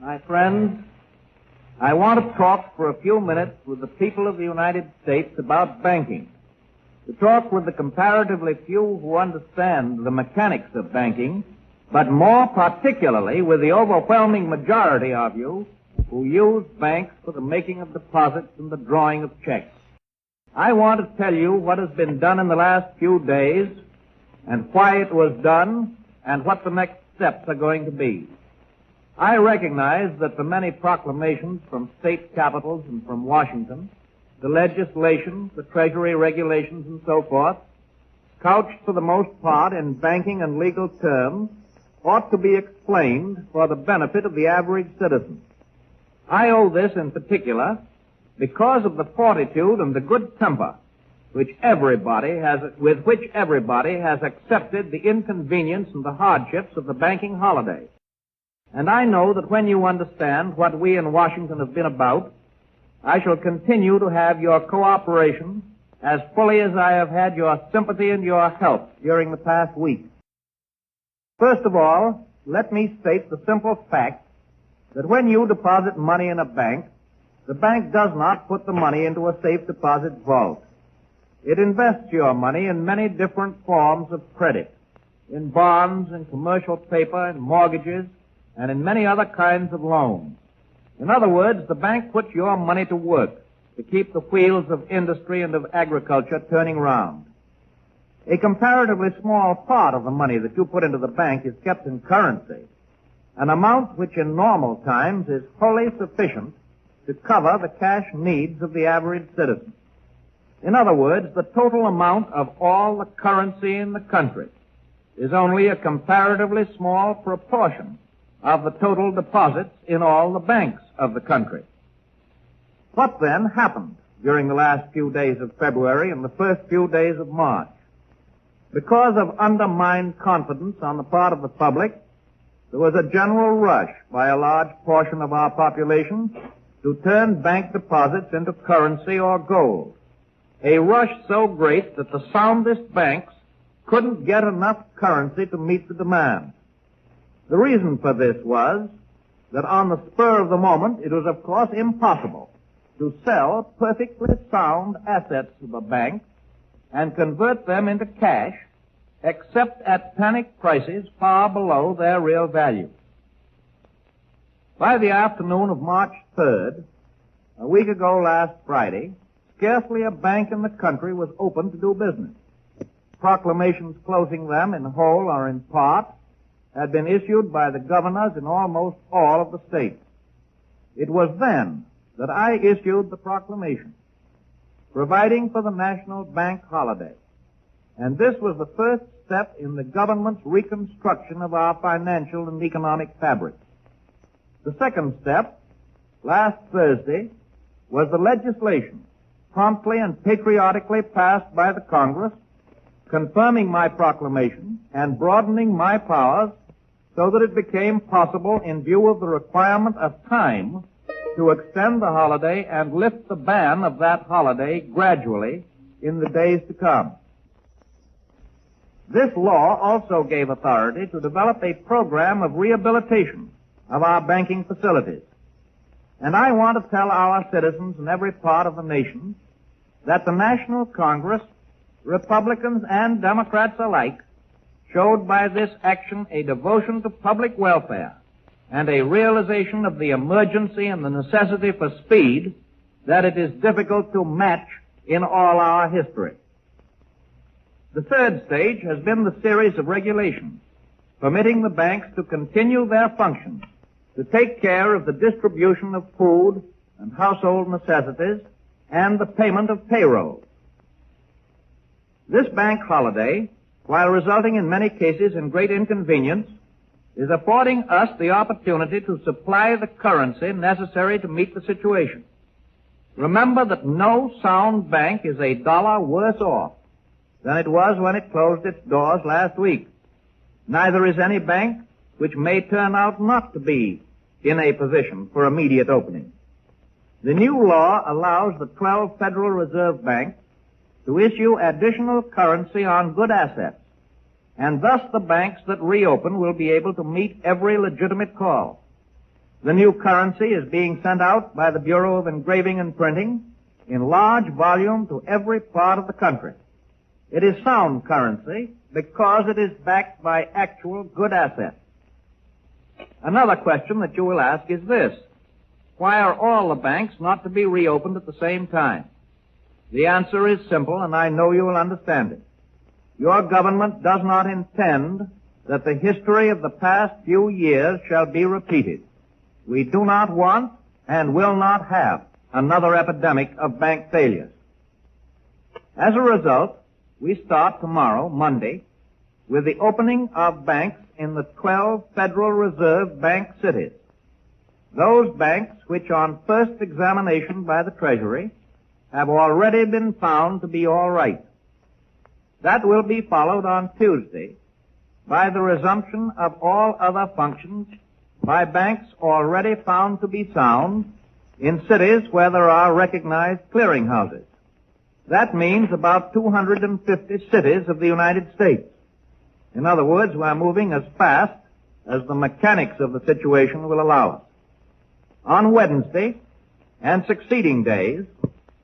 My friends, I want to talk for a few minutes with the people of the United States about banking. To talk with the comparatively few who understand the mechanics of banking, but more particularly with the overwhelming majority of you who use banks for the making of deposits and the drawing of checks. I want to tell you what has been done in the last few days and why it was done and what the next steps are going to be. I recognize that the many proclamations from state capitals and from Washington, the legislation, the Treasury regulations, and so forth, couched for the most part in banking and legal terms, ought to be explained for the benefit of the average citizen. I owe this in particular because of the fortitude and the good temper with which everybody has accepted the inconvenience and the hardships of the banking holiday. And I know that when you understand what we in Washington have been about, I shall continue to have your cooperation as fully as I have had your sympathy and your help during the past week. First of all, let me state the simple fact that when you deposit money in a bank, the bank does not put the money into a safe deposit vault. It invests your money in many different forms of credit, in bonds, in commercial paper, in mortgages, and in many other kinds of loans. In other words, the bank puts your money to work to keep the wheels of industry and of agriculture turning round. A comparatively small part of the money that you put into the bank is kept in currency, an amount which in normal times is wholly sufficient to cover the cash needs of the average citizen. In other words, the total amount of all the currency in the country is only a comparatively small proportion of the total deposits in all the banks of the country. What then happened during the last few days of February and the first few days of March? Because of undermined confidence on the part of the public, there was a general rush by a large portion of our population to turn bank deposits into currency or gold. A rush so great that the soundest banks couldn't get enough currency to meet the demand. The reason for this was that on the spur of the moment, it was of course impossible to sell perfectly sound assets of a bank and convert them into cash except at panic prices far below their real value. By the afternoon of March 3rd, a week ago last Friday, scarcely a bank in the country was open to do business. Proclamations closing them in whole or in part had been issued by the governors in almost all of the states. It was then that I issued the proclamation providing for the national bank holiday. And this was the first step in the government's reconstruction of our financial and economic fabric. The second step, last Thursday, was the legislation promptly and patriotically passed by the Congress, confirming my proclamation and broadening my powers so that it became possible, in view of the requirement of time, to extend the holiday and lift the ban of that holiday gradually in the days to come. This law also gave authority to develop a program of rehabilitation of our banking facilities. And I want to tell our citizens in every part of the nation that the National Congress, Republicans and Democrats alike, showed by this action a devotion to public welfare and a realization of the emergency and the necessity for speed that it is difficult to match in all our history. The third stage has been the series of regulations permitting the banks to continue their functions to take care of the distribution of food and household necessities and the payment of payroll. This bank holiday, while resulting in many cases in great inconvenience, is affording us the opportunity to supply the currency necessary to meet the situation. Remember that no sound bank is a dollar worse off than it was when it closed its doors last week. Neither is any bank which may turn out not to be in a position for immediate opening. The new law allows the 12 Federal Reserve banks to issue additional currency on good assets, and thus the banks that reopen will be able to meet every legitimate call. The new currency is being sent out by the Bureau of Engraving and Printing in large volume to every part of the country. It is sound currency because it is backed by actual good assets. Another question that you will ask is this: why are all the banks not to be reopened at the same time? The answer is simple, and I know you will understand it. Your government does not intend that the history of the past few years shall be repeated. We do not want and will not have another epidemic of bank failures. As a result, we start tomorrow, Monday, with the opening of banks in the 12 Federal Reserve bank cities. Those banks which on first examination by the Treasury have already been found to be all right. That will be followed on Tuesday by the resumption of all other functions by banks already found to be sound in cities where there are recognized clearinghouses. That means about 250 cities of the United States. In other words, we're moving as fast as the mechanics of the situation will allow us. On Wednesday and succeeding days,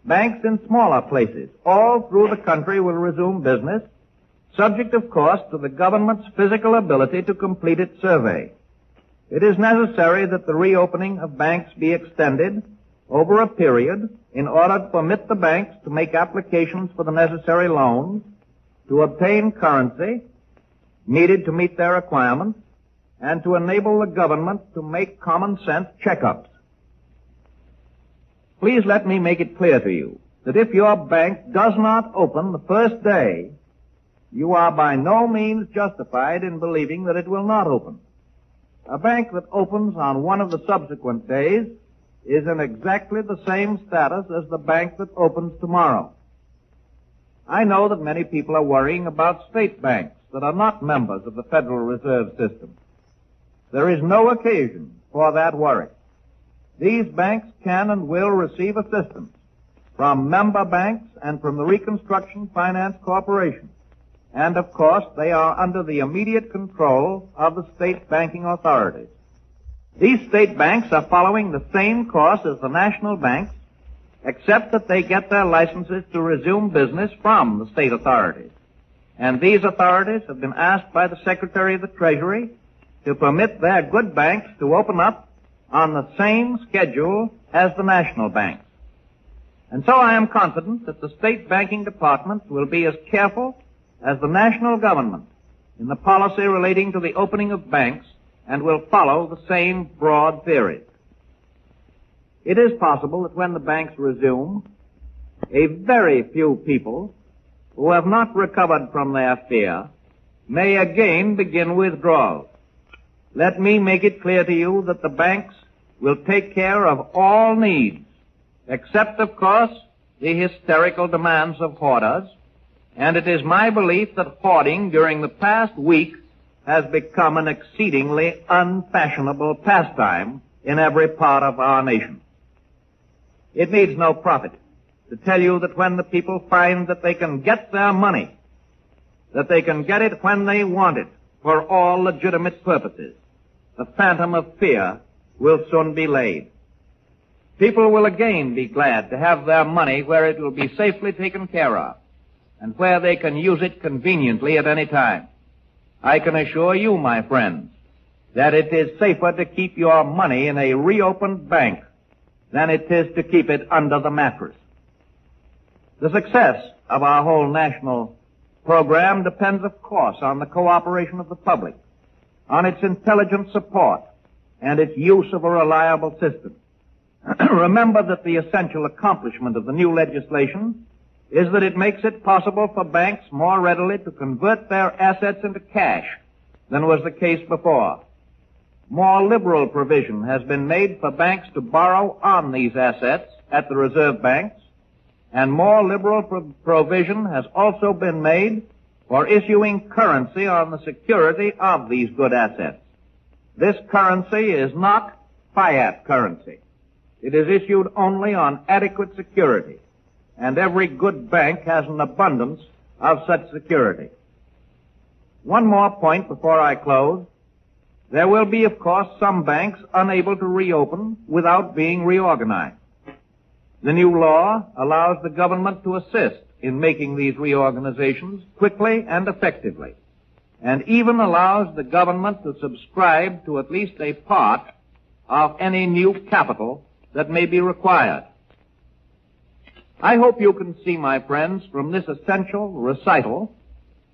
banks in smaller places all through the country will resume business, subject, of course, to the government's physical ability to complete its survey. It is necessary that the reopening of banks be extended over a period in order to permit the banks to make applications for the necessary loans, to obtain currency needed to meet their requirements, and to enable the government to make common sense checkups. Please let me make it clear to you that if your bank does not open the first day, you are by no means justified in believing that it will not open. A bank that opens on one of the subsequent days is in exactly the same status as the bank that opens tomorrow. I know that many people are worrying about state banks that are not members of the Federal Reserve System. There is no occasion for that worry. These banks can and will receive assistance from member banks and from the Reconstruction Finance Corporation. And, of course, they are under the immediate control of the state banking authorities. These state banks are following the same course as the national banks, except that they get their licenses to resume business from the state authorities. And these authorities have been asked by the Secretary of the Treasury to permit their good banks to open up on the same schedule as the national banks. And so I am confident that the state banking departments will be as careful as the national government in the policy relating to the opening of banks and will follow the same broad theories. It is possible that when the banks resume, a very few people who have not recovered from their fear may again begin withdrawals. Let me make it clear to you that the banks will take care of all needs, except, of course, the hysterical demands of hoarders, and it is my belief that hoarding during the past week has become an exceedingly unfashionable pastime in every part of our nation. It needs no prophet to tell you that when the people find that they can get their money, that they can get it when they want it for all legitimate purposes, the phantom of fear will soon be laid. People will again be glad to have their money where it will be safely taken care of and where they can use it conveniently at any time. I can assure you, my friends, that it is safer to keep your money in a reopened bank than it is to keep it under the mattress. The success of our whole national program depends, of course, on the cooperation of the public, on its intelligent support, and its use of a reliable system. Remember that the essential accomplishment of the new legislation is that it makes it possible for banks more readily to convert their assets into cash than was the case before. More liberal provision has been made for banks to borrow on these assets at the reserve banks, and more liberal provision has also been made for issuing currency on the security of these good assets. This currency is not fiat currency. It is issued only on adequate security, and every good bank has an abundance of such security. One more point before I close. There will be, of course, some banks unable to reopen without being reorganized. The new law allows the government to assist in making these reorganizations quickly and effectively, and even allows the government to subscribe to at least a part of any new capital that may be required. I hope you can see, my friends, from this essential recital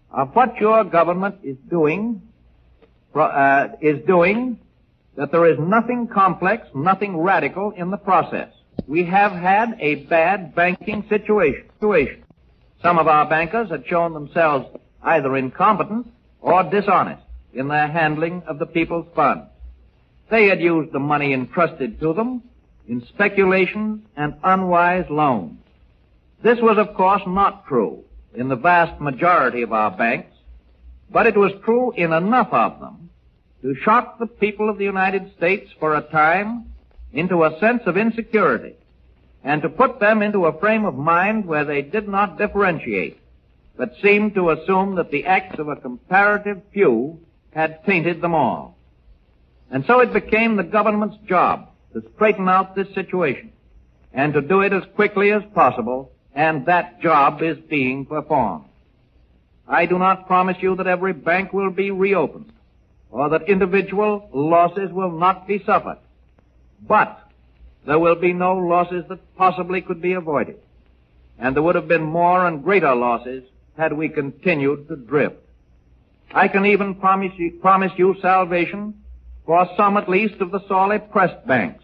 of what your government is doing, that there is nothing complex, nothing radical in the process. We have had a bad banking situation. Some of our bankers had shown themselves either incompetent or dishonest in their handling of the people's funds. They had used the money entrusted to them in speculations and unwise loans. This was, of course, not true in the vast majority of our banks, but it was true in enough of them to shock the people of the United States for a time into a sense of insecurity and to put them into a frame of mind where they did not differentiate, but seemed to assume that the acts of a comparative few had tainted them all. And so it became the government's job to straighten out this situation and to do it as quickly as possible, and that job is being performed. I do not promise you that every bank will be reopened or that individual losses will not be suffered, but there will be no losses that possibly could be avoided, and there would have been more and greater losses had we continued to drift. I can even promise you salvation for some at least of the sorely pressed banks.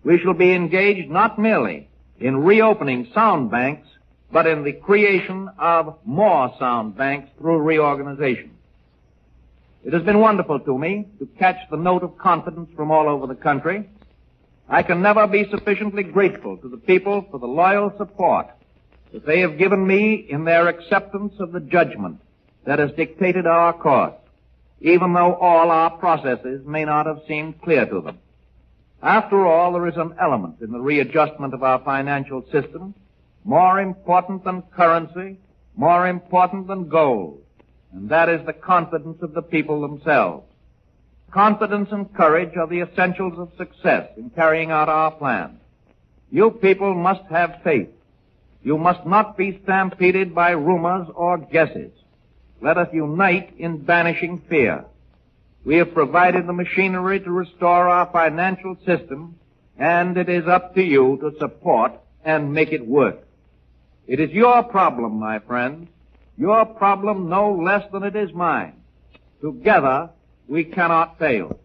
We shall be engaged not merely in reopening sound banks, but in the creation of more sound banks through reorganization. It has been wonderful to me to catch the note of confidence from all over the country. I can never be sufficiently grateful to the people for the loyal support that they have given me in their acceptance of the judgment that has dictated our course, even though all our processes may not have seemed clear to them. After all, there is an element in the readjustment of our financial system more important than currency, more important than gold, and that is the confidence of the people themselves. Confidence and courage are the essentials of success in carrying out our plan. You people must have faith. You must not be stampeded by rumors or guesses. Let us unite in banishing fear. We have provided the machinery to restore our financial system, and it is up to you to support and make it work. It is your problem, my friends, your problem no less than it is mine. Together, we cannot fail.